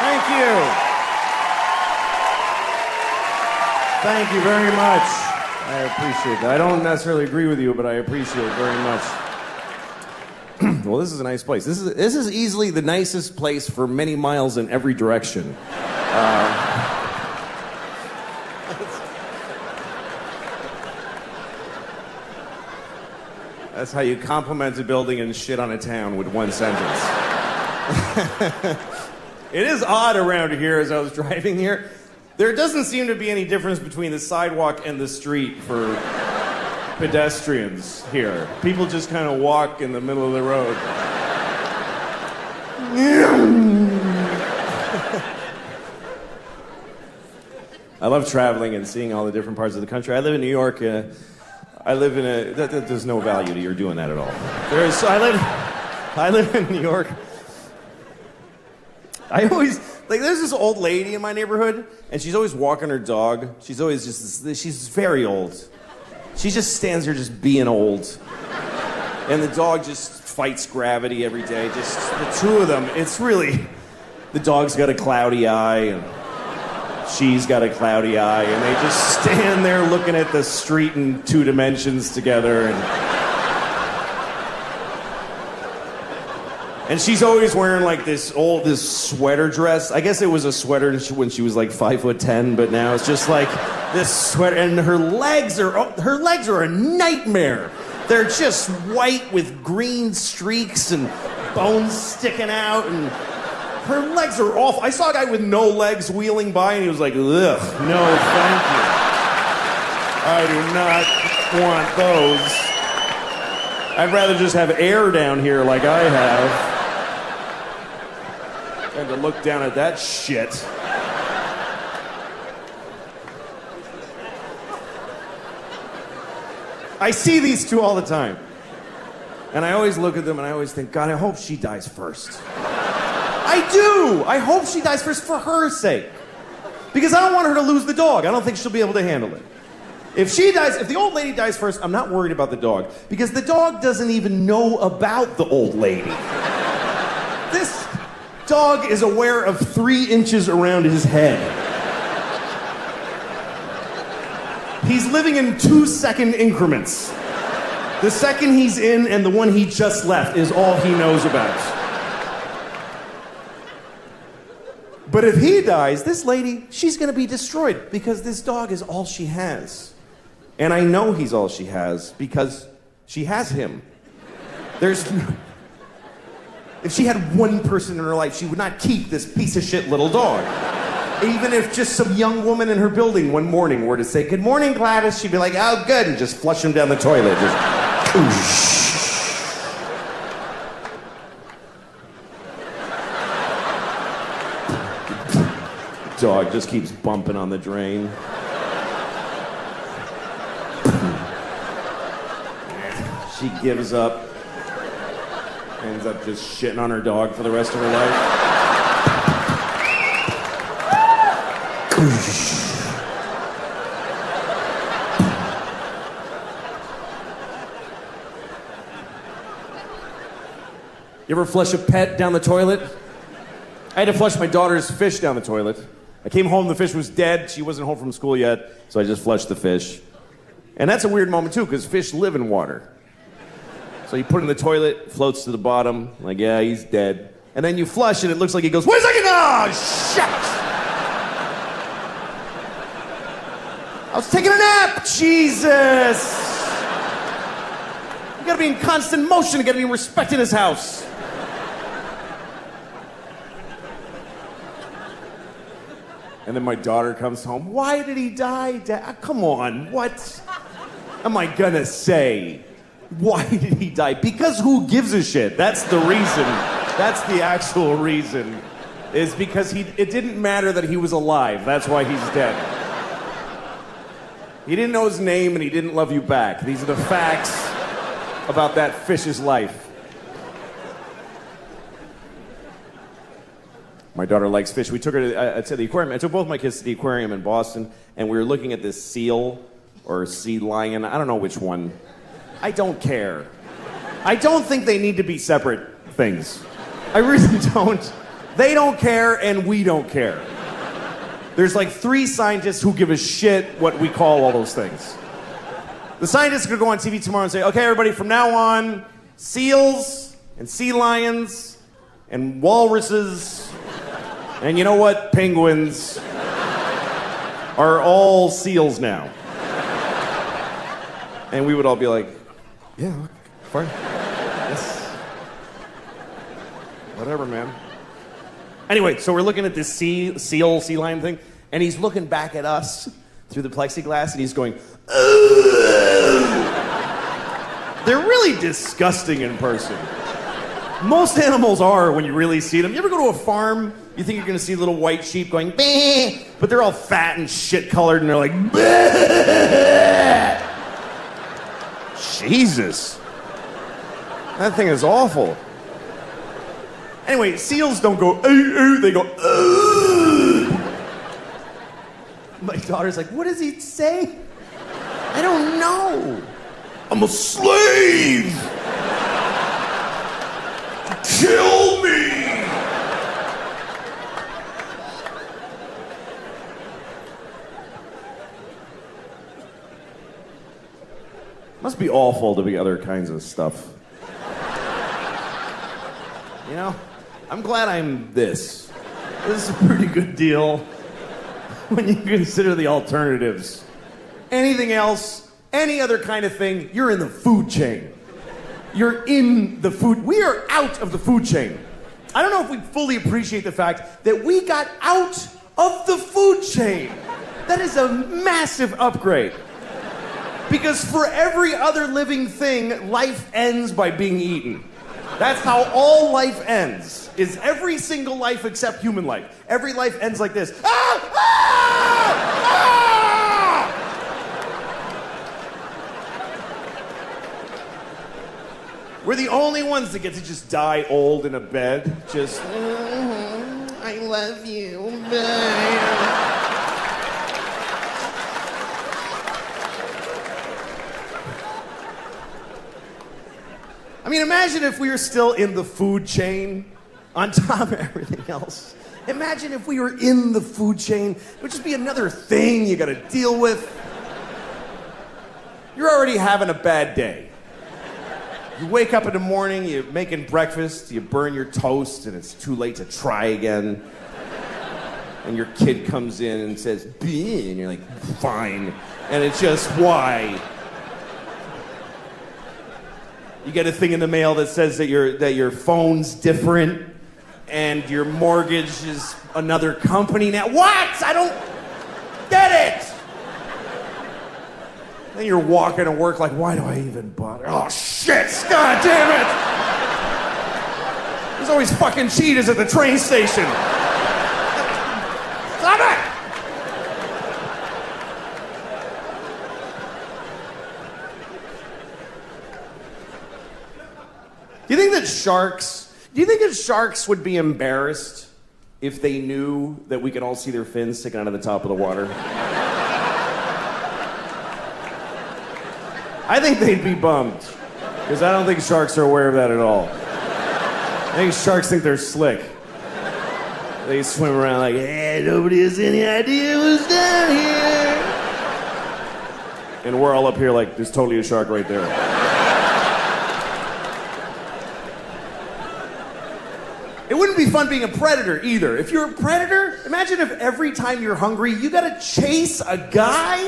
Thank you. Thank you very much. I appreciate that. I don't necessarily agree with you, but I appreciate it very much. Well, this is a nice place. This is easily the nicest place for many miles in every direction. That's how you compliment a building and shit on a town with one sentence. It is odd around here as I was driving here. There doesn't seem to be any difference between the sidewalk and the street for pedestrians here. People just kind of walk in the middle of the road. I love traveling and seeing all the different parts of the country. I live in New York. I live in a... there's no value to your doing that at all. I live in New York. I always... there's this old lady in my neighborhood, and she's always walking her dog. She's always she's very old. She just stands there just being old. And the dog just fights gravity every day. Just the two of them, it's really... The dog's got a cloudy eye, and she's got a cloudy eye, and they just stand there looking at the street in 2 dimensions together, and she's always wearing like this sweater dress. I guess it was a sweater when she was like 5'10", but now it's just like this sweater, and her legs are a nightmare. They're just white with green streaks and bones sticking out, and her legs are awful. I saw a guy with no legs wheeling by, and he was like, ugh, no, thank you. I do not want those. I'd rather just have air down here like I have. Had to look down at that shit. I see these two all the time. And I always look at them and I always think, God, I hope she dies first. I do! I hope she dies first for her sake. Because I don't want her to lose the dog. I don't think she'll be able to handle it. If the old lady dies first, I'm not worried about the dog. Because the dog doesn't even know about the old lady. This dog is aware of 3 inches around his head. He's living in 2-second increments. The second he's in and the one he just left is all he knows about. But if he dies, this lady, she's gonna be destroyed because this dog is all she has. And I know he's all she has because she has him. If she had one person in her life, she would not keep this piece of shit little dog. Even if just some young woman in her building one morning were to say, "Good morning, Gladys," she'd be like, "Oh, good," and just flush him down the toilet. Just, dog just keeps bumping on the drain. She gives up. Ends up just shitting on her dog for the rest of her life. You ever flush a pet down the toilet? I had to flush my daughter's fish down the toilet. I came home, the fish was dead. She wasn't home from school yet, so I just flushed the fish. And that's a weird moment too, because fish live in water. So you put it in the toilet, floats to the bottom, like, yeah, he's dead. And then you flush and it looks like he goes, "Wait a second! Oh, shit! I was taking a nap! Jesus! You gotta be in constant motion, you gotta be respecting his house. And then my daughter comes home. "Why did he die, Dad? Come on, what am I gonna say? Why did he die?" Because who gives a shit? That's the reason. That's the actual reason. Is because it didn't matter that he was alive. That's why he's dead. He didn't know his name and he didn't love you back. These are the facts about that fish's life. My daughter likes fish. We took her to the aquarium. I took both my kids to the aquarium in Boston, and we were looking at this seal or sea lion. I don't know which one. I don't care. I don't think they need to be separate things. I really don't. They don't care, and we don't care. There's like 3 scientists who give a shit what we call all those things. The scientists are gonna go on TV tomorrow and say, okay, everybody, from now on, seals and sea lions and walruses and you know what? Penguins are all seals now. And we would all be like, yeah, fine. Yes. Whatever, man. Anyway, so we're looking at this sea lion thing, and he's looking back at us through the plexiglass, and he's going, ugh. They're really disgusting in person. Most animals are when you really see them. You ever go to a farm, you think you're gonna see little white sheep going, bah, but they're all fat and shit-colored, and they're like, bah. Jesus. That thing is awful. Anyway, seals don't go, they go, ugh. My daughter's like, what does he say? I don't know. I'm a slave. Kill me. Must be awful to be other kinds of stuff. You know? I'm glad I'm this. This is a pretty good deal when you consider the alternatives. Anything else, any other kind of thing, you're in the food chain. You're in the food. We are out of the food chain. I don't know if we fully appreciate the fact that we got out of the food chain. That is a massive upgrade. Because for every other living thing, life ends by being eaten. That's how all life ends, is every single life except human life. Every life ends like this. Ah! Ah! Ah! We're the only ones that get to just die old in a bed. Just, I love you. Bye. I mean, imagine if we were still in the food chain on top of everything else. Imagine if we were in the food chain. It would just be another thing you gotta deal with. You're already having a bad day. You wake up in the morning, you're making breakfast, you burn your toast, and it's too late to try again. And your kid comes in and says, "Bleh," and you're like, fine. And it's just, why? You get a thing in the mail that says that your phone's different and your mortgage is another company now. What? I don't get it. Then you're walking to work like, why do I even bother? Oh, shit. God damn it. There's always fucking cheetahs at the train station. Stop it. Do you think that sharks would be embarrassed if they knew that we could all see their fins sticking out of the top of the water? I think they'd be bummed, because I don't think sharks are aware of that at all. I think sharks think they're slick. They swim around like, hey, nobody has any idea who's down here. And we're all up here like, there's totally a shark right there. It wouldn't be fun being a predator either. If you're a predator, imagine if every time you're hungry, you gotta chase a guy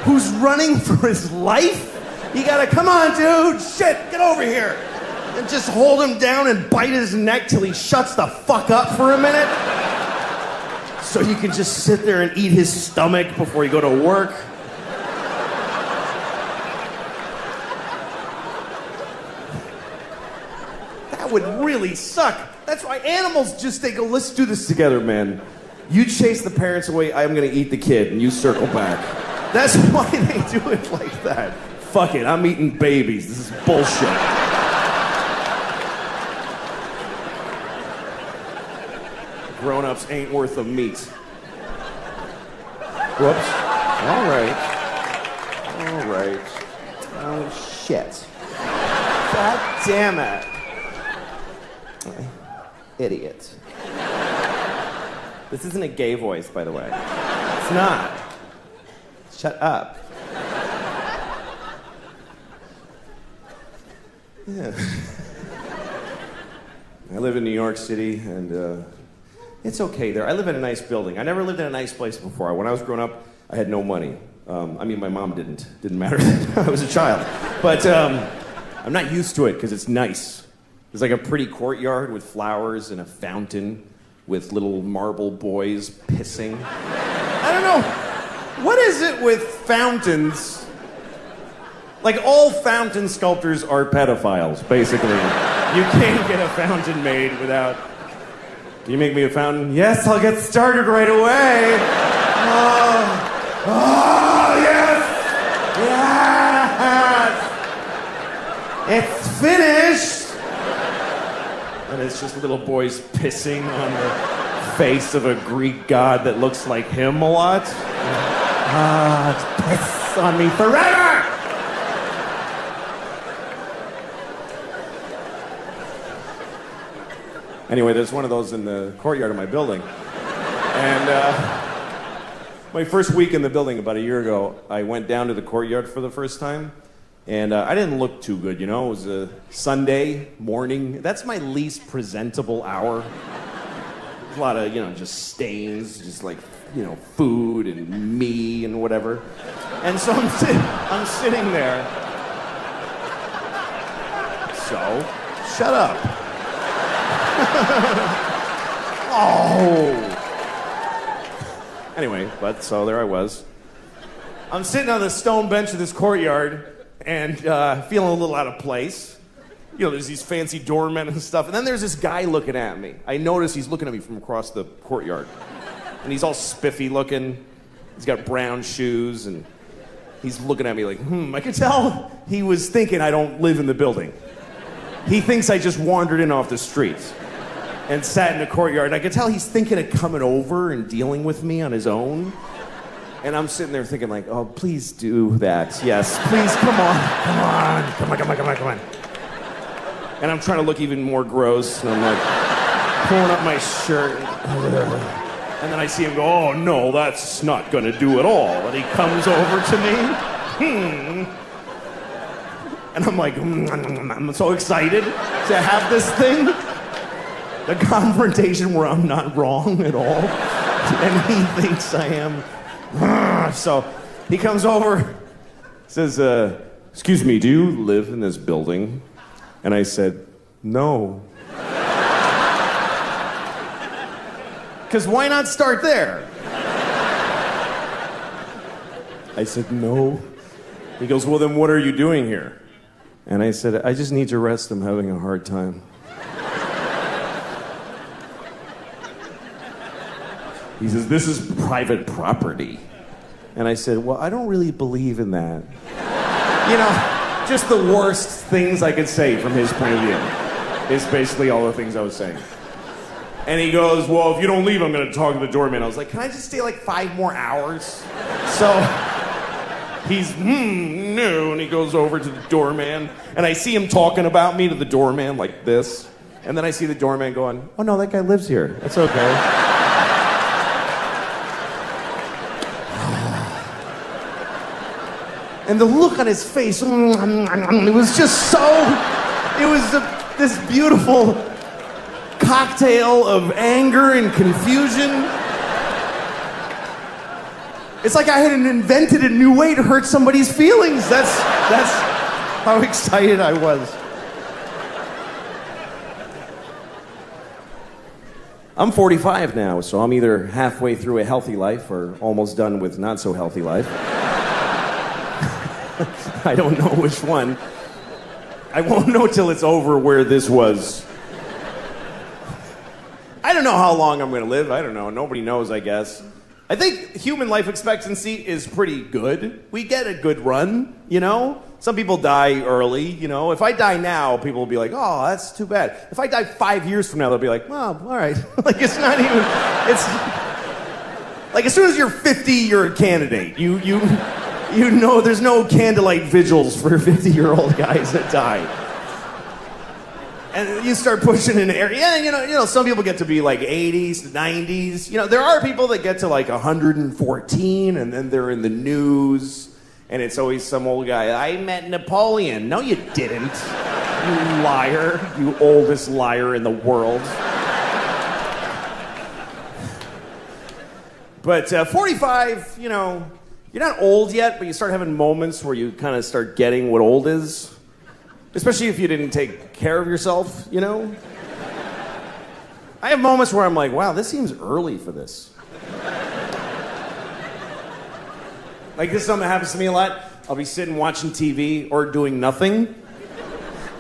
who's running for his life. You gotta, come on, dude, shit, get over here. And just hold him down and bite his neck till he shuts the fuck up for a minute. So you can just sit there and eat his stomach before you go to work. Would really suck. That's why animals just, they go, let's do this together, man. You chase the parents away, I'm gonna eat the kid, and you circle back. That's why they do it like that. Fuck it, I'm eating babies. This is bullshit. Grown-ups ain't worth the meat. Whoops. All right. Oh, shit. God damn it. idiot. This isn't a gay voice, by the way. It's not. Shut up. Yeah. I live in New York City, and it's okay there. I live in a nice building. I never lived in a nice place before. When I was growing up, I had no money. I mean, my mom didn't. Didn't matter. I was a child. But I'm not used to it because it's nice. There's like a pretty courtyard with flowers and a fountain with little marble boys pissing. I don't know. What is it with fountains? Like, all fountain sculptors are pedophiles, basically. You can't get a fountain made without... Can you make me a fountain? Yes, I'll get started right away. Oh, yes! Yes! It's finished! And it's just little boys pissing on the face of a Greek god that looks like him a lot. Piss on me forever! Anyway, there's one of those in the courtyard of my building. And my first week in the building about a year ago, I went down to the courtyard for the first time. And I didn't look too good, you know? It was a Sunday morning. That's my least presentable hour. There's a lot of, just stains, just like, food and me and whatever. And so I'm sitting there. So, shut up. Oh. Anyway, so there I was. I'm sitting on the stone bench of this courtyard and feeling a little out of place. There's these fancy doormen and stuff. And then there's this guy looking at me. I notice he's looking at me from across the courtyard. And he's all spiffy looking. He's got brown shoes and he's looking at me like, I could tell he was thinking I don't live in the building. He thinks I just wandered in off the streets and sat in the courtyard. And I could tell he's thinking of coming over and dealing with me on his own. And I'm sitting there thinking like, oh, please do that. Yes, please, come on. And I'm trying to look even more gross. And I'm like pulling up my shirt. And then I see him go, oh, no, that's not going to do at all. And he comes over to me. And I'm like, I'm so excited to have this thing. The confrontation where I'm not wrong at all. And he thinks I am. So he comes over, says, excuse me, do you live in this building? And I said, no. Because why not start there? I said, no. He goes, well, then what are you doing here? And I said, I just need to rest. I'm having a hard time. He says, this is private property. And I said, well, I don't really believe in that. Just the worst things I could say from his point of view. It's basically all the things I was saying. And he goes, well, if you don't leave, I'm going to talk to the doorman. I was like, can I just stay like 5 more hours? So he's, no, and he goes over to the doorman. And I see him talking about me to the doorman like this. And then I see the doorman going, oh, no, that guy lives here. That's okay. And the look on his face, it was just so, this beautiful cocktail of anger and confusion. It's like I had invented a new way to hurt somebody's feelings. That's how excited I was. I'm 45 now, so I'm either halfway through a healthy life or almost done with not so healthy life. I don't know which one. I won't know till it's over where this was. I don't know how long I'm going to live. I don't know. Nobody knows, I guess. I think human life expectancy is pretty good. We get a good run, Some people die early, If I die now, people will be like, oh, that's too bad. If I die 5 years from now, they'll be like, well, all right. Like, it's not even... It's... Like, as soon as you're 50, you're a candidate. There's no candlelight vigils for 50-year-old guys that die. And you start pushing in the area. Yeah, you know, some people get to be like 80s, 90s. You know, there are people that get to like 114 and then they're in the news. And it's always some old guy. I met Napoleon. No, you didn't. You liar. You oldest liar in the world. But 45, you know, you're not old yet, but you start having moments where you kind of start getting what old is. Especially if you didn't take care of yourself, you know? I have moments where I'm like, wow, this seems early for this. Like, this is something that happens to me a lot. I'll be sitting watching TV or doing nothing,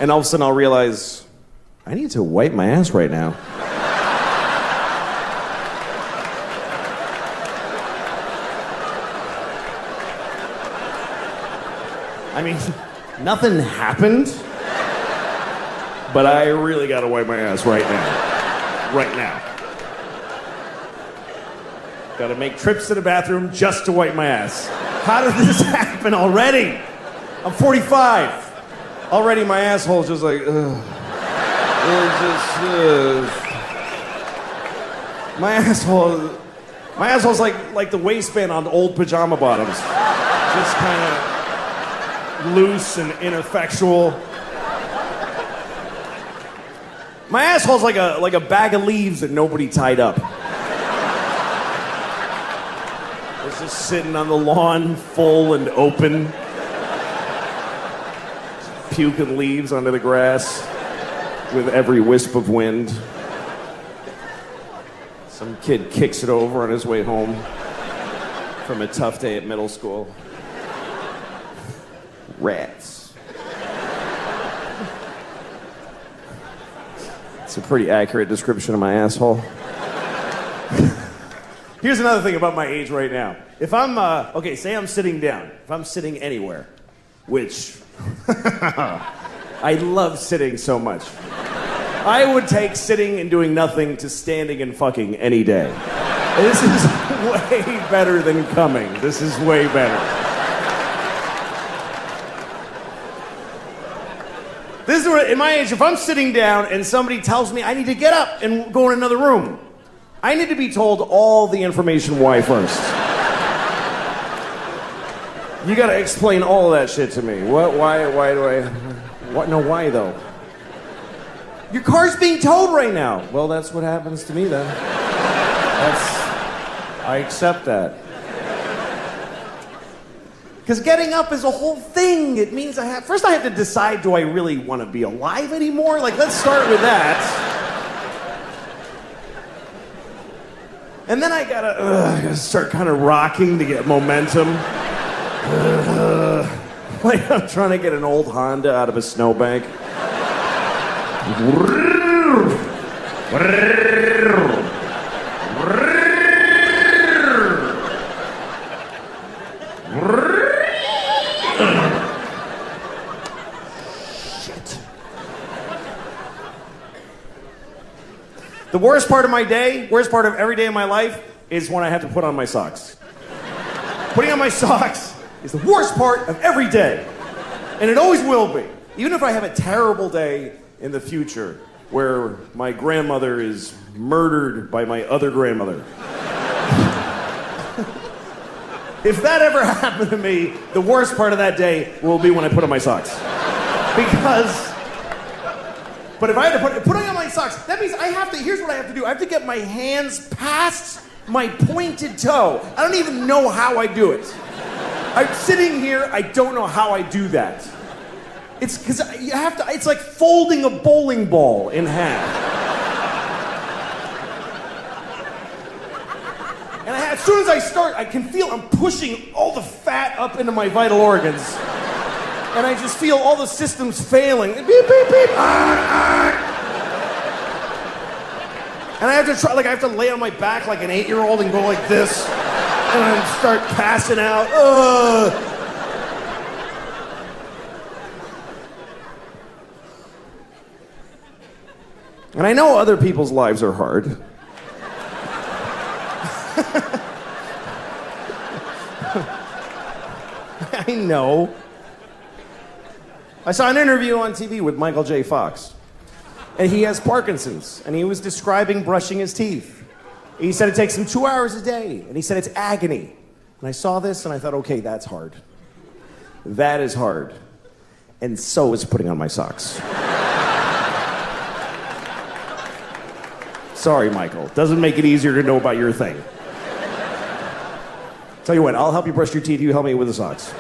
and all of a sudden I'll realize, I need to wipe my ass right now. I mean, nothing happened, but I really gotta wipe my ass right now. Right now. Gotta make trips to the bathroom just to wipe my ass. How did this happen already? I'm 45. Already my asshole's just like, ugh. My asshole's like the waistband on old pajama bottoms. Just kind of loose and ineffectual. My asshole's like a bag of leaves that nobody tied up. It's just sitting on the lawn, full and open. Puking leaves onto the grass with every wisp of wind. Some kid kicks it over on his way home from a tough day at middle school. Rats. It's a pretty accurate description of my asshole. Here's another thing about my age right now. If I'm, okay, say I'm sitting down. If I'm sitting anywhere, which I love sitting so much. I would take sitting and doing nothing to standing and fucking any day. This is way better than coming. This is way better. This is what, in my age, if I'm sitting down and somebody tells me I need to get up and go in another room, I need to be told all the information why first. You gotta explain all of that shit to me. What, why do I, what, no, why though? Your car's being towed right now. Well, that's what happens to me then. I accept that. Because getting up is a whole thing. It means first I have to decide, do I really want to be alive anymore? Like, let's start with that. And then I gotta start kind of rocking to get momentum. Like I'm trying to get an old Honda out of a snowbank. The worst part of my day, worst part of every day of my life, is when I have to put on my socks. Putting on my socks is the worst part of every day. And it always will be. Even if I have a terrible day in the future where my grandmother is murdered by my other grandmother. If that ever happened to me, the worst part of that day will be when I put on my socks. Because... But if I had to putting on my socks, that means here's what I have to do. I have to get my hands past my pointed toe. I don't even know how I do it. I'm sitting here, I don't know how I do that. It's because you have to, it's like folding a bowling ball in half. And as soon as I start, I can feel I'm pushing all the fat up into my vital organs. And I just feel all the systems failing. Beep, beep, beep. And I have to try, like, I have to lay on my back like an 8-year-old and go like this. And I start passing out. And I know other people's lives are hard. I know. I saw an interview on TV with Michael J. Fox. And he has Parkinson's, and he was describing brushing his teeth. He said it takes him 2 hours a day, and he said it's agony. And I saw this, and I thought, okay, that's hard. That is hard. And so is putting on my socks. Sorry, Michael. Doesn't make it easier to know about your thing. Tell you what, I'll help you brush your teeth, you help me with the socks.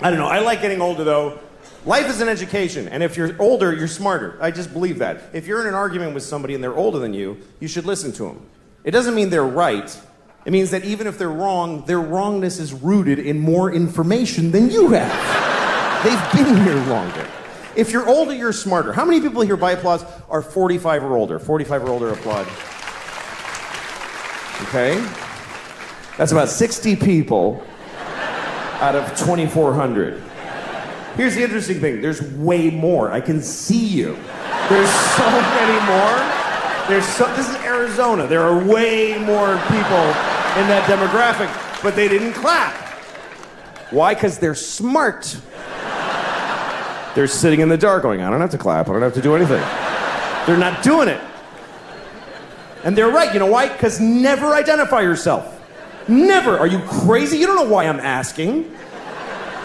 I don't know, I like getting older though. Life is an education, and if you're older, you're smarter. I just believe that. If you're in an argument with somebody and they're older than you should listen to them. It doesn't mean they're right. It means that even if they're wrong, their wrongness is rooted in more information than you have. They've been here longer. If you're older, you're smarter. How many people here by applause are 45 or older? 45 or older, applaud. Okay? That's about 60 people out of 2,400. Here's the interesting thing. There's way more. I can see you. There's so many more. This is Arizona. There are way more people in that demographic, but they didn't clap. Why? Because they're smart. They're sitting in the dark going, I don't have to clap. I don't have to do anything. They're not doing it. And they're right. You know why? Because never identify yourself. Never. Are you crazy? You don't know why I'm asking.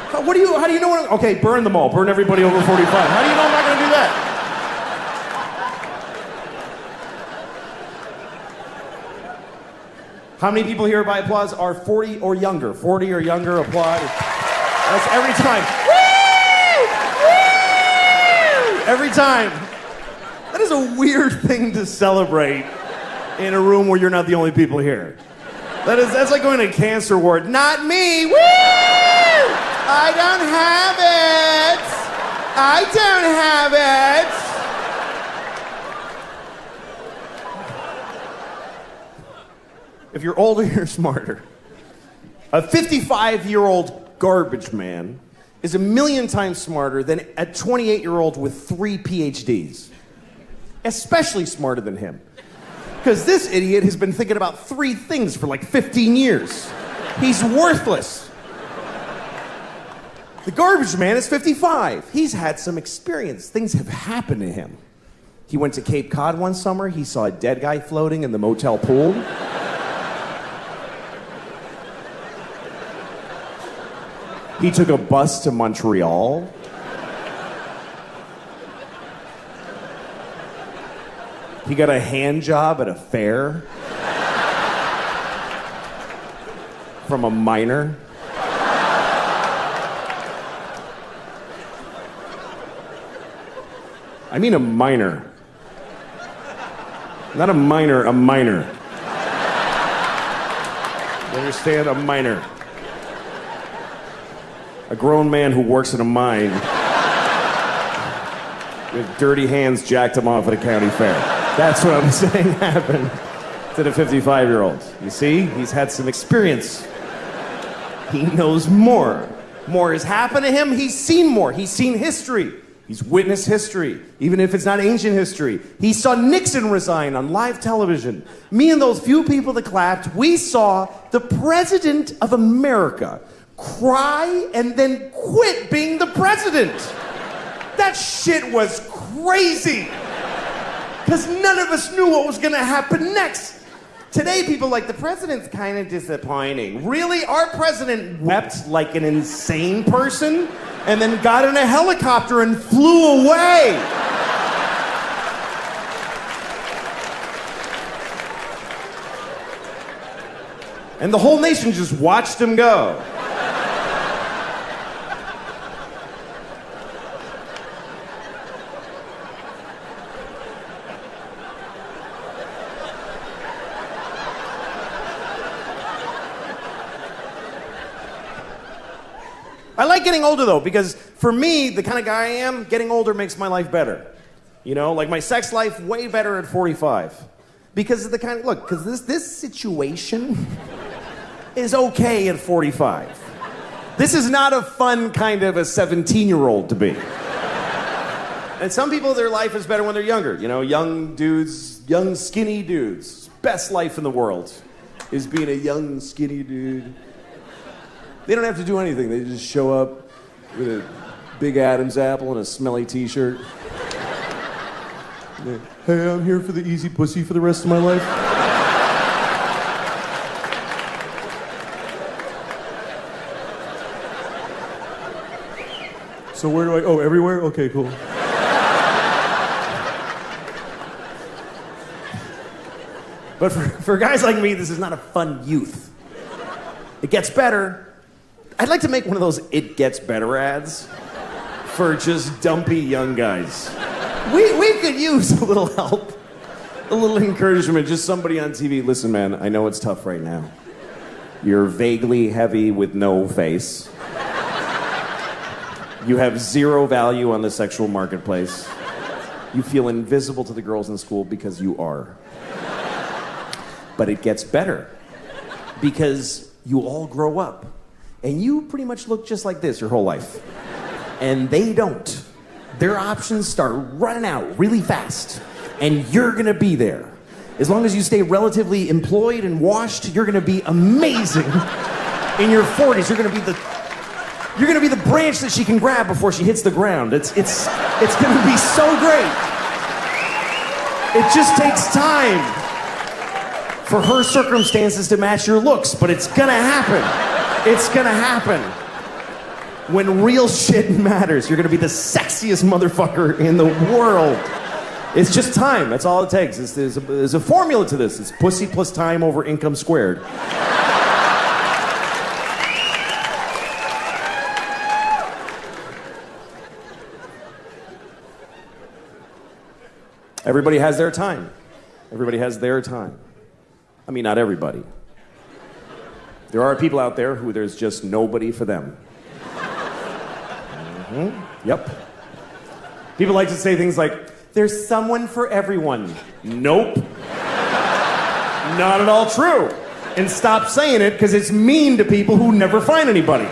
How do you know what okay, burn them all. Burn everybody over 45. How do you know I'm not going to do that? How many people here by applause are 40 or younger? 40 or younger, applaud. That's every time. Every time. That is a weird thing to celebrate in a room where you're not the only people here. That's like going to a cancer ward. Not me. Woo! I don't have it. I don't have it. If you're older, you're smarter. A 55-year-old garbage man is 1,000,000 times smarter than a 28-year-old with 3 PhDs. Especially smarter than him. Because this idiot has been thinking about 3 things for like 15 years. He's worthless. The garbage man is 55. He's had some experience. Things have happened to him. He went to Cape Cod one summer. He saw a dead guy floating in the motel pool. He took a bus to Montreal. He got a hand job at a fair from a miner. I mean a minor. Not a minor, a minor. You understand? A minor. A grown man who works in a mine with dirty hands jacked him off at a county fair. That's what I'm saying happened to the 55-year-old. You see? He's had some experience. He knows more. More has happened to him. He's seen more. He's seen history. He's witnessed history, even if it's not ancient history. He saw Nixon resign on live television. Me and those few people that clapped, we saw the President of America cry and then quit being the president. That shit was crazy. Because none of us knew what was going to happen next. Today, people are like, the president's kind of disappointing. Really? Our president wept like an insane person and then got in a helicopter and flew away. And the whole nation just watched him go. I like getting older, though, because for me, the kind of guy I am, getting older makes my life better. You know, like my sex life, way better at 45. Because of the kind of, look, because this situation is okay at 45. This is not a fun kind of a 17-year-old to be. And some people, their life is better when they're younger. You know, young dudes, young skinny dudes. Best life in the world is being a young skinny dude. They don't have to do anything. They just show up with a big Adam's apple and a smelly t-shirt. Hey, I'm here for the easy pussy for the rest of my life. So where do I... Oh, everywhere? Okay, cool. But for guys like me, this is not a fun youth. It gets better. I'd like to make one of those it gets better ads for just dumpy young guys. We could use a little help, a little encouragement, just somebody on TV. Listen, man, I know it's tough right now. You're vaguely heavy with no face. You have zero value on the sexual marketplace. You feel invisible to the girls in school because you are. But it gets better because you all grow up and you pretty much look just like this your whole life. And they don't. Their options start running out really fast and you're gonna be there. As long as you stay relatively employed and washed, you're gonna be amazing in your 40s. You're gonna be the branch that she can grab before she hits the ground. It's gonna be so great. It just takes time for her circumstances to match your looks, but it's gonna happen. It's gonna happen. When real shit matters, you're gonna be the sexiest motherfucker in the world. It's just time, that's all it takes. There's a formula to this. It's pussy plus time over income squared. Everybody has their time. Everybody has their time. I mean, not everybody. There are people out there who there's just nobody for them. Mm-hmm. Yep. People like to say things like, there's someone for everyone. Nope. Not at all true. And stop saying it because it's mean to people who never find anybody.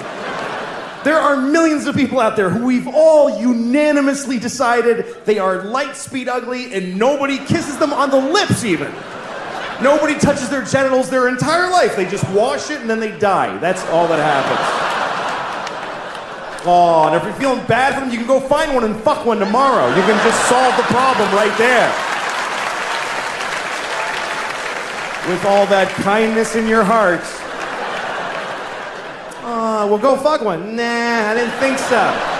There are millions of people out there who we've all unanimously decided they are light speed ugly and nobody kisses them on the lips even. Nobody touches their genitals their entire life. They just wash it and then they die. That's all that happens. Oh, and if you're feeling bad for them, you can go find one and fuck one tomorrow. You can just solve the problem right there. With all that kindness in your heart. Oh, well, go fuck one. Nah, I didn't think so.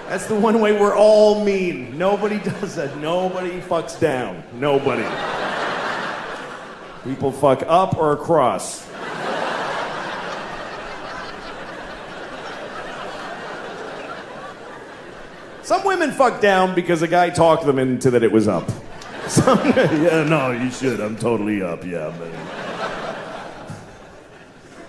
That's the one way we're all mean. Nobody does that. Nobody fucks down. Nobody. People fuck up or across. Some women fuck down because a guy talked them into that it was up. Yeah, no, you should. I'm totally up, yeah. But...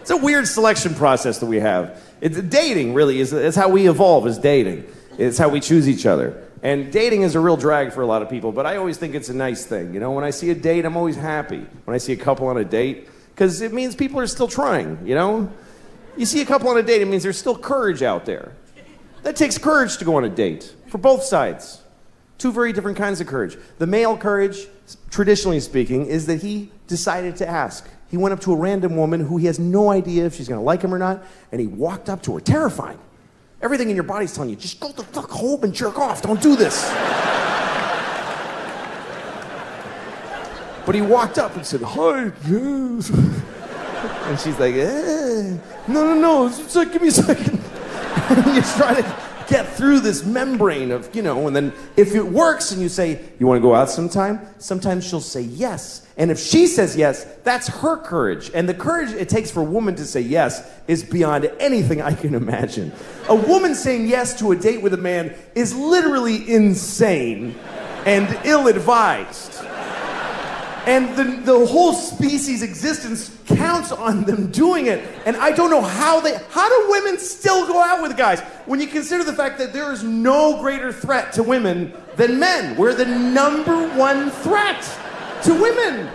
It's a weird selection process that we have. It's dating, really. It's how we evolve, is dating. It's how we choose each other. And dating is a real drag for a lot of people, but I always think it's a nice thing. You know, when I see a date, I'm always happy. When I see a couple on a date, because it means people are still trying, you know? You see a couple on a date, it means there's still courage out there. That takes courage to go on a date, for both sides. Two very different kinds of courage. The male courage, traditionally speaking, is that he decided to ask. He went up to a random woman who he has no idea if she's gonna like him or not, and he walked up to her, terrifying. Everything in your body's telling you, just go the fuck home and jerk off, don't do this. But he walked up and said, hi, yes. And she's like, no, give me a second. And you try to get through this membrane of, you know, and then if it works and you say, you want to go out sometime? Sometimes she'll say yes. And if she says yes, that's her courage. And the courage it takes for a woman to say yes is beyond anything I can imagine. A woman saying yes to a date with a man is literally insane and ill-advised. And the whole species' existence counts on them doing it. And I don't know how do women still go out with guys? When you consider the fact that there is no greater threat to women than men. We're the number one threat to women.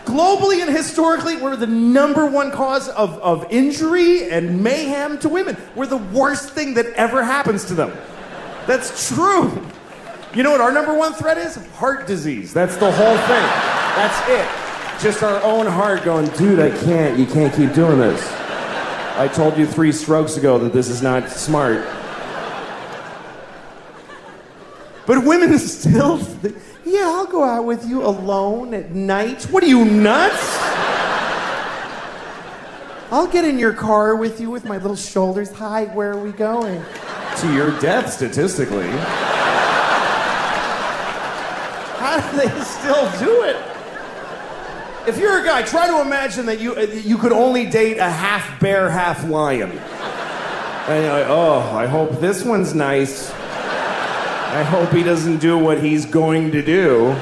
Globally and historically, we're the number one cause of injury and mayhem to women. We're the worst thing that ever happens to them. That's true. You know what our number one threat is? Heart disease. That's the whole thing. That's it. Just our own heart going, dude, you can't keep doing this. I told you 3 strokes ago that this is not smart. But women still, yeah, I'll go out with you alone at night. What are you, nuts? I'll get in your car with you with my little shoulders. Hi, where are we going? To your death, statistically. How do they still do it? If you're a guy, try to imagine that you could only date a half bear, half lion. And you're like, oh, I hope this one's nice. I hope he doesn't do what he's going to do.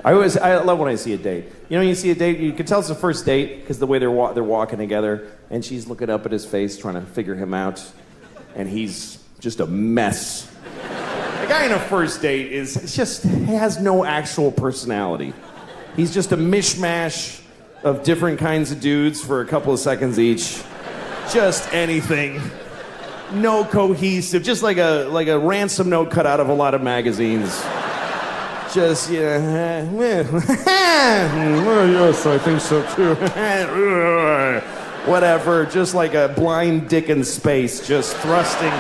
I love when I see a date. You know, when you see a date, you can tell it's a first date because the way they're walking together, and she's looking up at his face, trying to figure him out, and he's just a mess. A guy in a first date has no actual personality. He's just a mishmash of different kinds of dudes for a couple of seconds each. Just anything. No cohesive, just like a ransom note cut out of a lot of magazines. Just, yes, I think so too. Whatever, just like a blind dick in space, just thrusting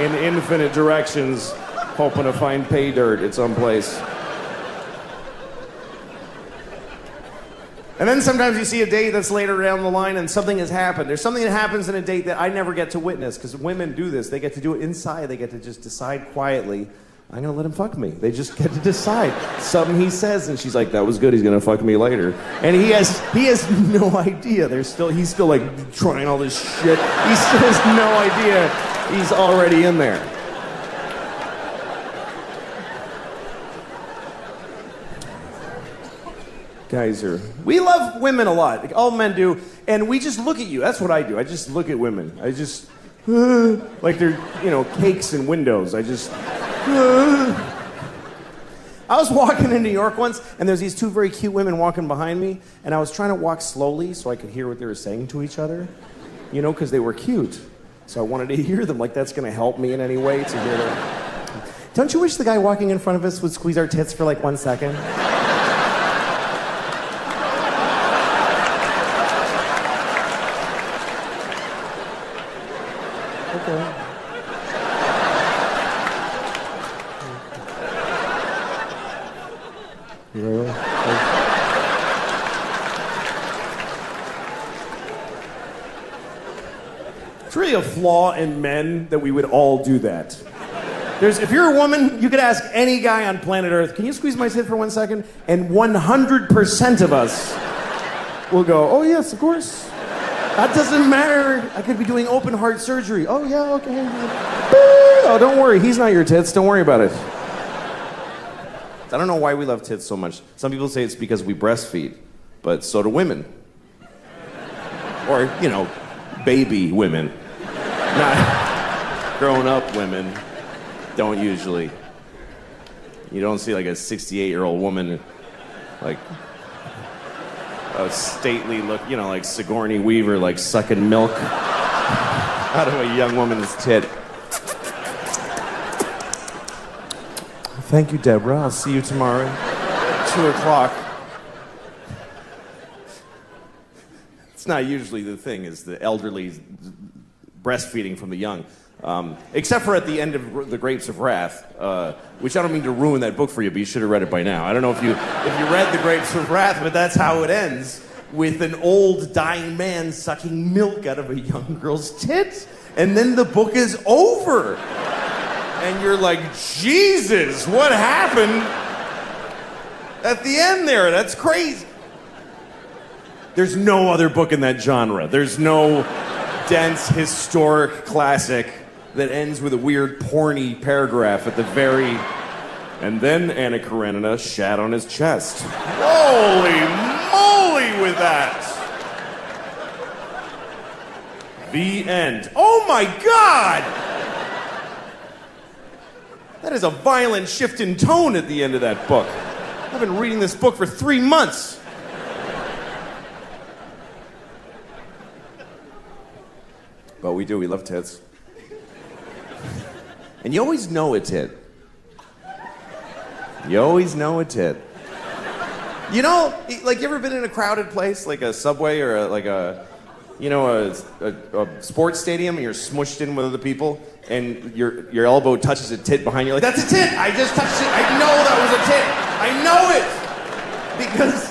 in infinite directions, hoping to find pay dirt at some place. And then sometimes you see a date that's later down the line and something has happened. There's something that happens in a date that I never get to witness, because women do this. They get to do it inside. They get to just decide quietly, I'm gonna let him fuck me. They just get to decide. Something he says, and she's like, that was good, he's gonna fuck me later. And he has no idea. He's still like trying all this shit. He still has no idea he's already in there. We love women a lot. Like, all men do, and we just look at you. That's what I do. I just look at women. I just, like they're, cakes and windows. I was walking in New York once, and there's these 2 very cute women walking behind me, and I was trying to walk slowly so I could hear what they were saying to each other, because they were cute. So I wanted to hear them, like that's gonna help me in any way to hear them. Don't you wish the guy walking in front of us would squeeze our tits for like 1 second? Okay. Really? It's really a flaw in men that we would all do that. If you're a woman, you could ask any guy on planet Earth, can you squeeze my tit for 1 second? And 100% of us will go, oh yes, of course. That doesn't matter. I could be doing open heart surgery. Oh yeah, okay. Oh, don't worry, he's not your tits, don't worry about it. I don't know why we love tits so much. Some people say it's because we breastfeed, but so do women. Or, baby women. Not grown-up women don't usually. You don't see like a 68-year-old woman, like a stately look, like Sigourney Weaver, like sucking milk out of a young woman's tit. Thank you, Deborah. I'll see you tomorrow at 2 o'clock. It's not usually the thing, is the elderly breastfeeding from the young. Except for at the end of The Grapes of Wrath, which I don't mean to ruin that book for you, but you should have read it by now. I don't know if you read The Grapes of Wrath, but that's how it ends, with an old dying man sucking milk out of a young girl's tit, and then the book is over. And you're like, Jesus, what happened at the end there? That's crazy. There's no other book in that genre. There's no dense, historic classic that ends with a weird, porny paragraph at the very... And then Anna Karenina shat on his chest. Holy moly with that! The end. Oh my God! That is a violent shift in tone at the end of that book. I've been reading this book for 3 months. But we do, we love tits. And you always know a tit. You always know a tit. You know, like, you ever been in a crowded place, like a subway or a sports stadium, and you're smushed in with other people, and your elbow touches a tit behind you? Like, that's a tit! I just touched it! I know that was a tit! I know it! Because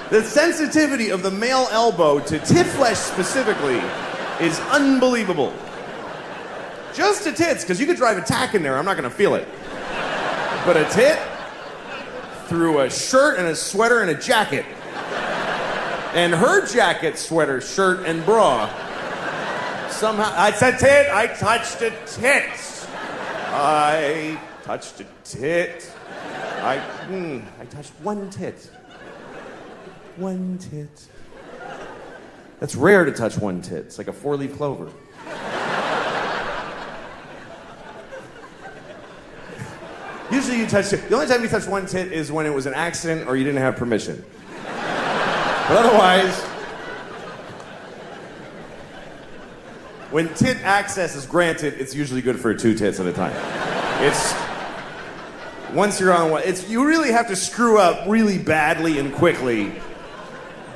the sensitivity of the male elbow to tit flesh specifically is unbelievable. Just to tits, because you could drive a tack in there, I'm not gonna feel it. But a tit? Through a shirt and a sweater and a jacket. And her jacket, sweater, shirt, and bra. Somehow, I said tit, I touched a tit. I touched a tit. I touched one tit. One tit. That's rare to touch one tit. It's like a 4-leaf clover. Usually you touch it. The only time you touch one tit is when it was an accident or you didn't have permission. But otherwise, when tit access is granted, it's usually good for 2 tits at a time. Once you're on one, you really have to screw up really badly and quickly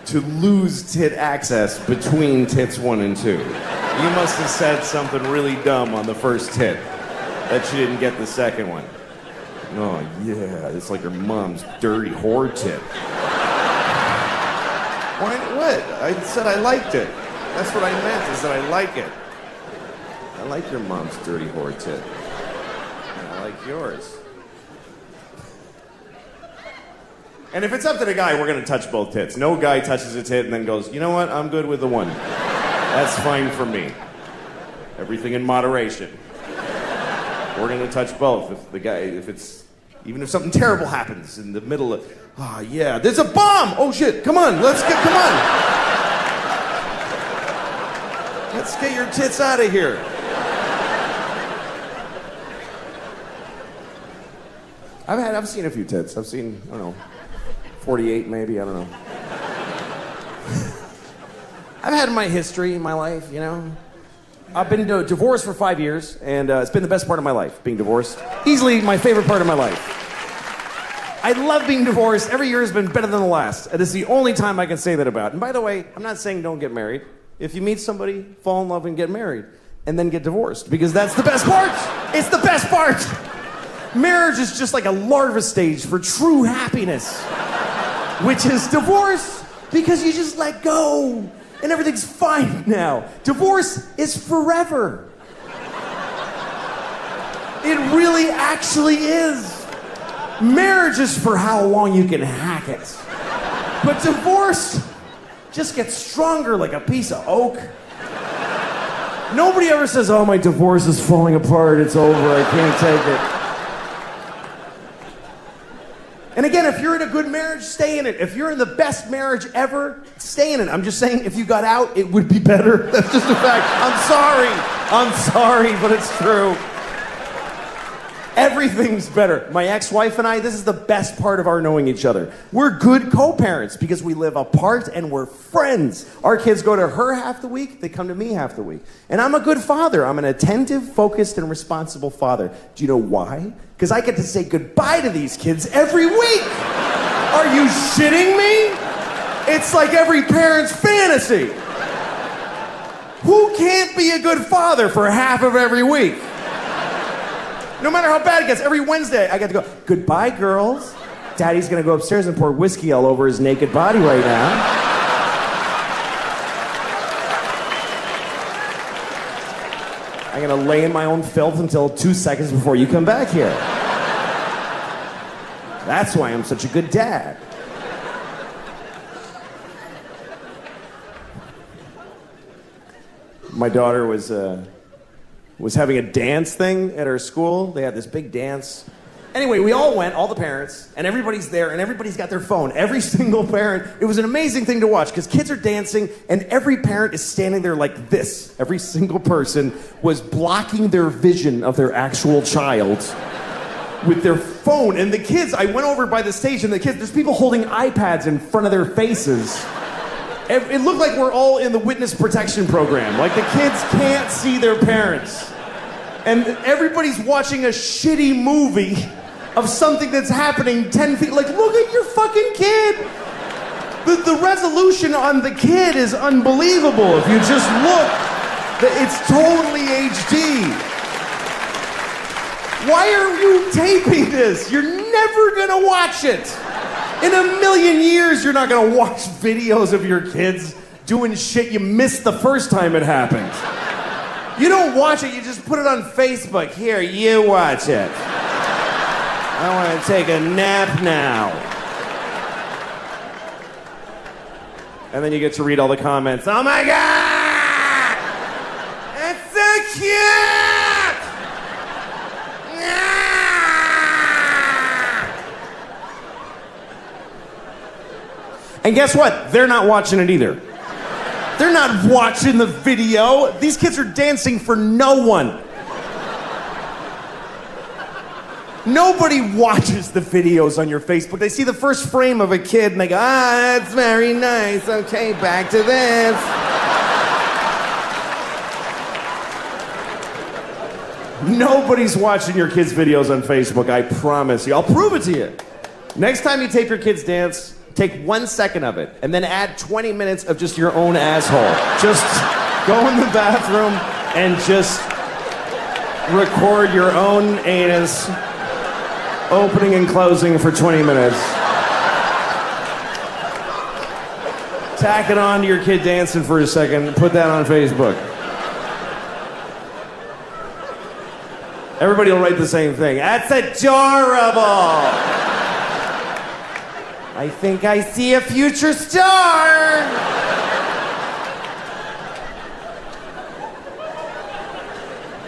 to lose tit access between tits 1 and 2. You must have said something really dumb on the first tit that you didn't get the second one. Oh, yeah, it's like your mom's dirty whore tit. What? I said I liked it. That's what I meant, is that I like it. I like your mom's dirty whore tit. And I like yours. And if it's up to the guy, we're gonna touch both tits. No guy touches a tit and then goes, you know what, I'm good with the one. That's fine for me. Everything in moderation. We're gonna touch both. Even if something terrible happens in the middle of, yeah, there's a bomb! Oh shit, come on. Let's get your tits out of here. I've seen a few tits. I've seen, I don't know, 48 maybe, I don't know. I've had my history in my life, you know. I've been divorced for 5 years, and it's been the best part of my life, being divorced. Easily my favorite part of my life. I love being divorced. Every year has been better than the last. And it's the only time I can say that about. And by the way, I'm not saying don't get married. If you meet somebody, fall in love and get married, and then get divorced, because that's the best part. It's the best part. Marriage is just like a larva stage for true happiness, which is divorce, because you just let go. And everything's fine now. Divorce is forever. It really actually is. Marriage is for how long you can hack it. But divorce just gets stronger like a piece of oak. Nobody ever says, oh, my divorce is falling apart, it's over, I can't take it. And again, if you're in a good marriage, stay in it. If you're in the best marriage ever, stay in it. I'm just saying, if you got out, it would be better. That's just a fact. I'm sorry, but it's true. Everything's better. My ex-wife and I, this is the best part of our knowing each other. We're good co-parents because we live apart and we're friends. Our kids go to her half the week, they come to me half the week. And I'm a good father. I'm an attentive, focused, and responsible father. Do you know why? Because I get to say goodbye to these kids every week. Are you shitting me? It's like every parent's fantasy. Who can't be a good father for half of every week? No matter how bad it gets, every Wednesday I get to go, goodbye, girls. Daddy's gonna go upstairs and pour whiskey all over his naked body right now. I'm gonna lay in my own filth until 2 seconds before you come back here. That's why I'm such a good dad. My daughter was having a dance thing at her school. They had this big dance. Anyway, we all went, all the parents, and everybody's there, and everybody's got their phone. Every single parent. It was an amazing thing to watch, because kids are dancing, and every parent is standing there like this. Every single person was blocking their vision of their actual child with their phone. And the kids, I went over by the stage, and the kids, there's people holding iPads in front of their faces. It looked like we're all in the witness protection program. Like the kids can't see their parents. And everybody's watching a shitty movie of something that's happening 10 feet. Like, look at your fucking kid. The resolution on the kid is unbelievable. If you just look, it's totally HD. Why are you taping this? You're never gonna watch it. In a million years, you're not gonna watch videos of your kids doing shit you missed the first time it happened. You don't watch it, you just put it on Facebook. Here, you watch it. I want to take a nap now. And then you get to read all the comments. Oh my God! It's so cute! And guess what? They're not watching it either. They're not watching the video. These kids are dancing for no one. Nobody watches the videos on your Facebook. They see the first frame of a kid and they go, ah, that's very nice. Okay, back to this. Nobody's watching your kids' videos on Facebook, I promise you. I'll prove it to you. Next time you tape your kids dance, take 1 second of it and then add 20 minutes of just your own asshole. Just go in the bathroom and just record your own anus opening and closing for 20 minutes. Tack it on to your kid dancing for a second, put that on Facebook. Everybody will write the same thing. That's adorable. I think I see a future star.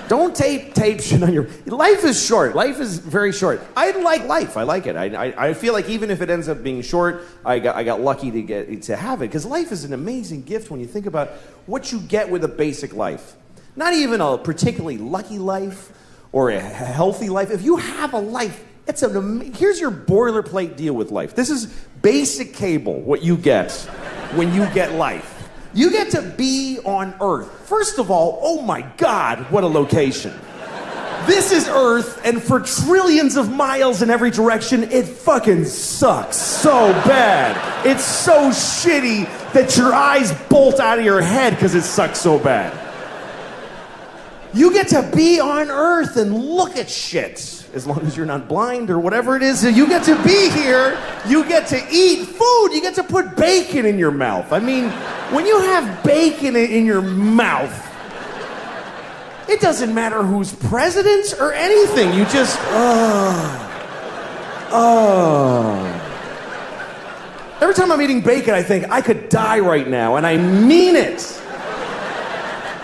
Don't tape shit on your... Life is short. Life is very short. I like life. I like it. I feel like even if it ends up being short, I got lucky to have it. Because life is an amazing gift when you think about what you get with a basic life. Not even a particularly lucky life or a healthy life. If you have a life, here's your boilerplate deal with life. This is basic cable, what you get when you get life. You get to be on Earth. First of all, oh my God, what a location. This is Earth, and for trillions of miles in every direction, it fucking sucks so bad. It's so shitty that your eyes bolt out of your head because it sucks so bad. You get to be on Earth and look at shit. As long as you're not blind or whatever it is, you get to be here, you get to eat food, you get to put bacon in your mouth. I mean, when you have bacon in your mouth, it doesn't matter who's president or anything. You just, Every time I'm eating bacon, I think, I could die right now, and I mean it.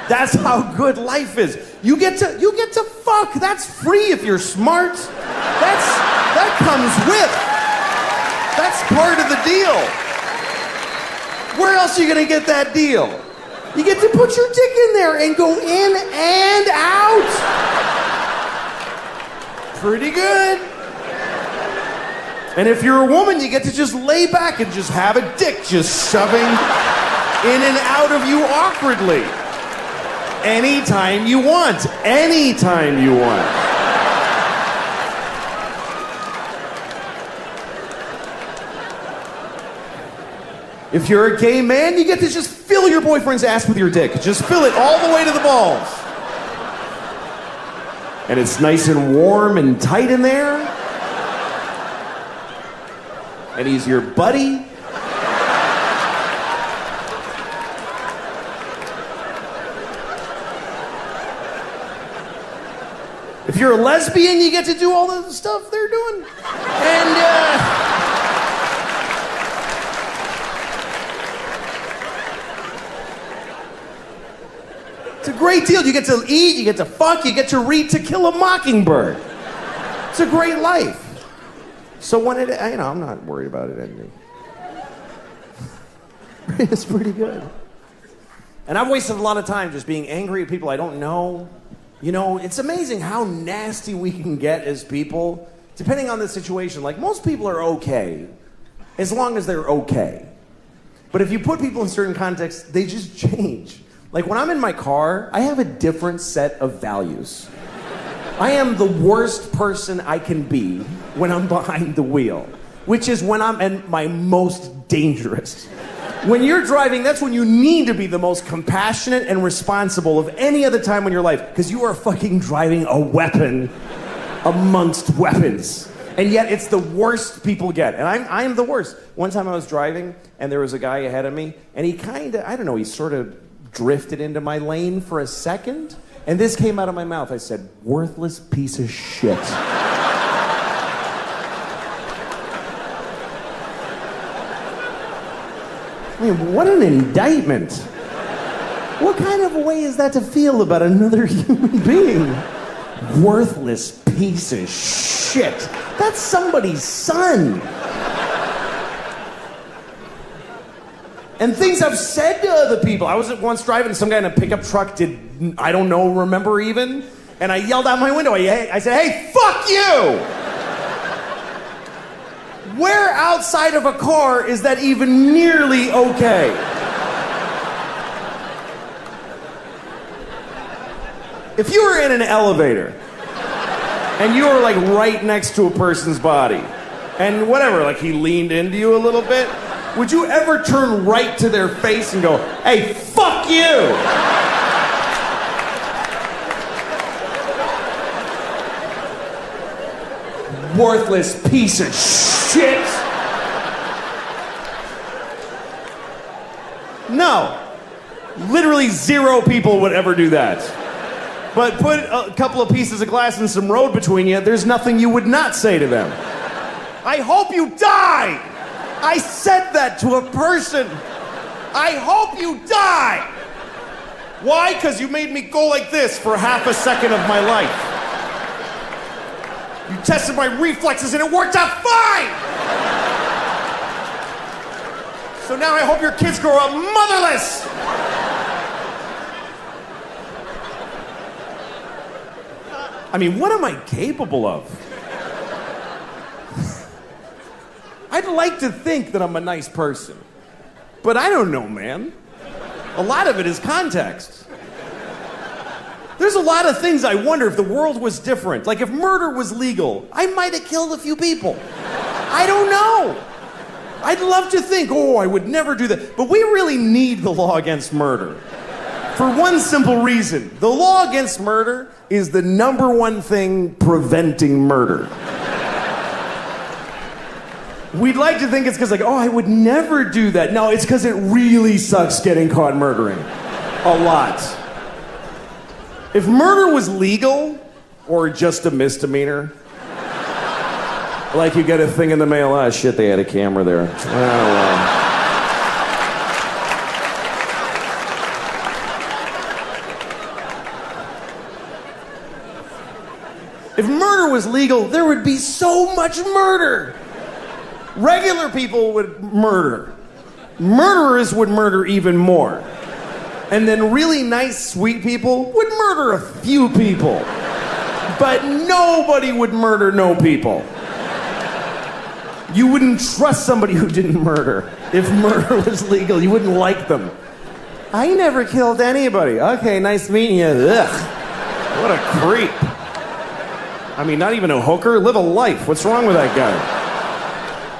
That's how good life is. You get to fuck. That's free if you're smart. That comes with. That's part of the deal. Where else are you gonna get that deal? You get to put your dick in there and go in and out. Pretty good. And if you're a woman, you get to just lay back and just have a dick just shoving in and out of you awkwardly. Anytime you want. Anytime you want. If you're a gay man, you get to just fill your boyfriend's ass with your dick. Just fill it all the way to the balls. And it's nice and warm and tight in there. And he's your buddy. If you're a lesbian, you get to do all the stuff they're doing. And, it's a great deal. You get to eat, you get to fuck, you get to read To Kill a Mockingbird. It's a great life. So when I'm not worried about it ending. It's pretty good. And I've wasted a lot of time just being angry at people I don't know. You know, it's amazing how nasty we can get as people, depending on the situation. Like, most people are okay, as long as they're okay. But if you put people in certain contexts, they just change. Like, when I'm in my car, I have a different set of values. I am the worst person I can be when I'm behind the wheel, which is when I'm at my most dangerous. When you're driving, that's when you need to be the most compassionate and responsible of any other time in your life, because you are fucking driving a weapon amongst weapons. And yet it's the worst people get. And I am the worst. One time I was driving, and there was a guy ahead of me, and he kind of, I don't know, he sort of drifted into my lane for a second, and this came out of my mouth. I said, worthless piece of shit. I mean, what an indictment. What kind of a way is that to feel about another human being? Worthless piece of shit. That's somebody's son. And things I've said to other people. I was once driving, some guy in a pickup truck remember even, and I yelled out my window. I said, hey, fuck you! Where outside of a car is that even nearly okay? If you were in an elevator and you were like right next to a person's body and whatever, like he leaned into you a little bit, would you ever turn right to their face and go, hey, fuck you? Worthless piece of shit. No. Literally 0 people would ever do that. But put a couple of pieces of glass and some road between you, there's nothing you would not say to them. I hope you die! I said that to a person. I hope you die! Why? Because you made me go like this for half a second of my life. You tested my reflexes and it worked out fine! So now I hope your kids grow up motherless! I mean, what am I capable of? I'd like to think that I'm a nice person, but I don't know, man. A lot of it is context. There's a lot of things I wonder if the world was different. Like if murder was legal, I might have killed a few people. I don't know. I'd love to think, I would never do that. But we really need the law against murder. For one simple reason. The law against murder is the #1 thing preventing murder. We'd like to think it's because I would never do that. No, it's because it really sucks getting caught murdering. A lot. If murder was legal, or just a misdemeanor, like you get a thing in the mail, shit, they had a camera there. If murder was legal, there would be so much murder. Regular people would murder. Murderers would murder even more. And then really nice, sweet people would murder a few people. But nobody would murder no people. You wouldn't trust somebody who didn't murder. If murder was legal, you wouldn't like them. I never killed anybody. Okay, nice meeting you. Ugh. What a creep. I mean, not even a hooker. Live a life. What's wrong with that guy?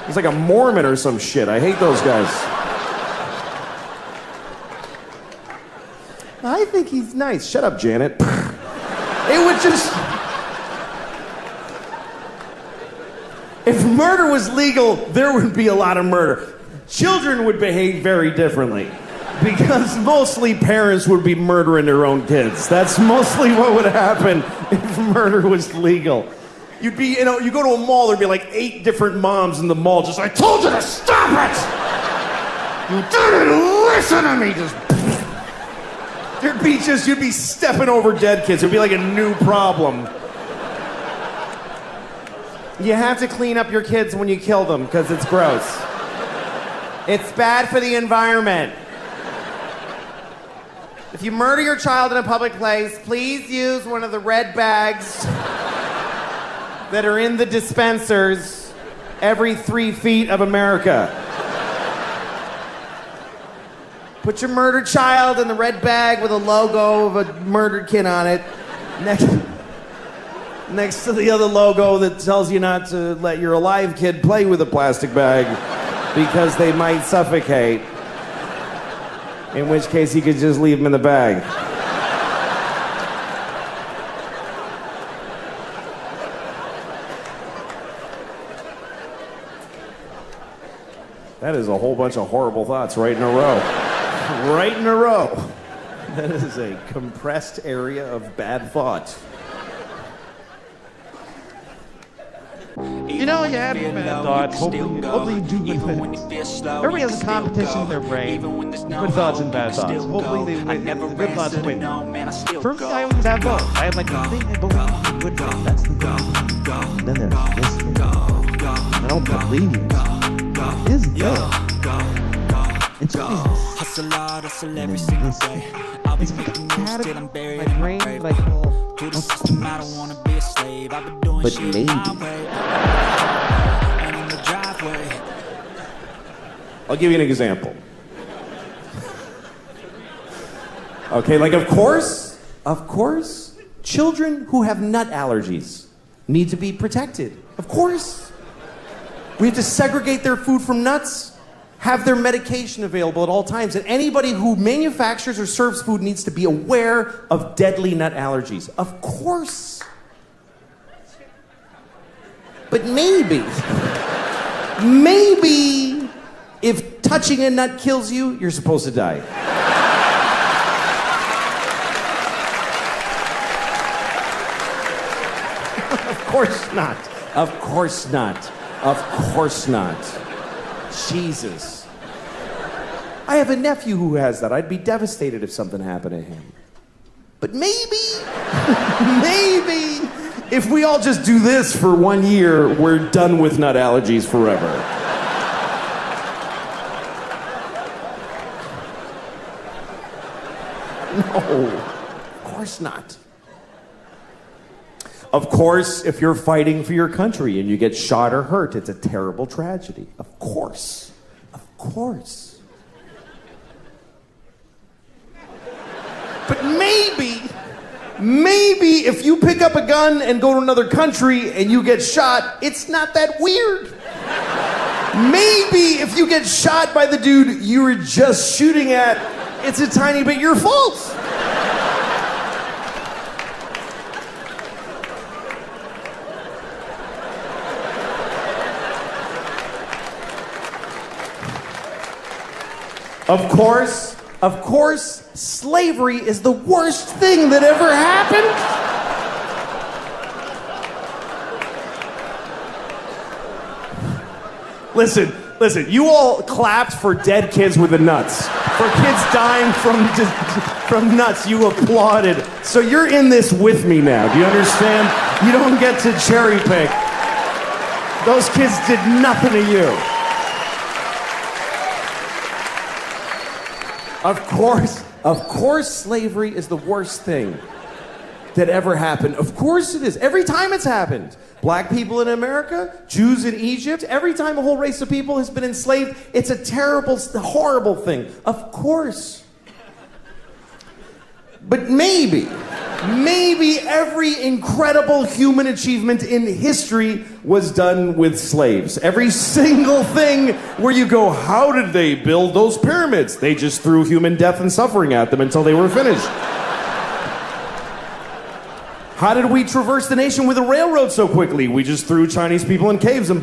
He's like a Mormon or some shit. I hate those guys. I think he's nice. Shut up, Janet. It would just... If murder was legal, there would be a lot of murder. Children would behave very differently. Because mostly parents would be murdering their own kids. That's mostly what would happen if murder was legal. You'd be, you go to a mall, there'd be like 8 different moms in the mall just, I told you to stop it! You didn't listen to me! You'd be stepping over dead kids. It'd be like a new problem. You have to clean up your kids when you kill them, because it's gross. It's bad for the environment. If you murder your child in a public place, please use one of the red bags that are in the dispensers every 3 feet of America. Put your murdered child in the red bag with a logo of a murdered kid on it. next to the other logo that tells you not to let your alive kid play with a plastic bag because they might suffocate. In which case, he could just leave them in the bag. That is a whole bunch of horrible thoughts right in a row. Right in a row. That is a compressed area of bad thought. You know, you have bad thoughts. Hopefully you do good things. Everybody has a competition in their brain. Good thoughts and bad thoughts. Hopefully the good thoughts win. For me, I always have both. I have like the thing I believe in good thing. That's the good thing. Then there's this thing. I don't believe it. Is there? It's Jesus. And there's this thing. It's like a category. My brain, like, well, but maybe. I'll give you an example. Okay, like of course, children who have nut allergies need to be protected. Of course. We have to segregate their food from nuts, have their medication available at all times, and anybody who manufactures or serves food needs to be aware of deadly nut allergies. Of course. But maybe if touching a nut kills you, you're supposed to die. Of course not. Of course not. Of course not. Jesus. I have a nephew who has that. I'd be devastated if something happened to him. But maybe, if we all just do this for 1 year, we're done with nut allergies forever. No, of course not. Of course, if you're fighting for your country and you get shot or hurt, it's a terrible tragedy. Of course. Of course. But maybe if you pick up a gun and go to another country and you get shot, it's not that weird. Maybe if you get shot by the dude you were just shooting at, it's a tiny bit your fault. Of course, slavery is the worst thing that ever happened. Listen, you all clapped for dead kids with the nuts. For kids dying from nuts, you applauded. So you're in this with me now, do you understand? You don't get to cherry pick. Those kids did nothing to you. Of course slavery is the worst thing that ever happened. Of course it is. Every time it's happened. Black people in America, Jews in Egypt, every time a whole race of people has been enslaved, it's a terrible, horrible thing. Of course. But maybe every incredible human achievement in history was done with slaves. Every single thing where you go, how did they build those pyramids? They just threw human death and suffering at them until they were finished. How did we traverse the nation with a railroad so quickly? We just threw Chinese people in caves and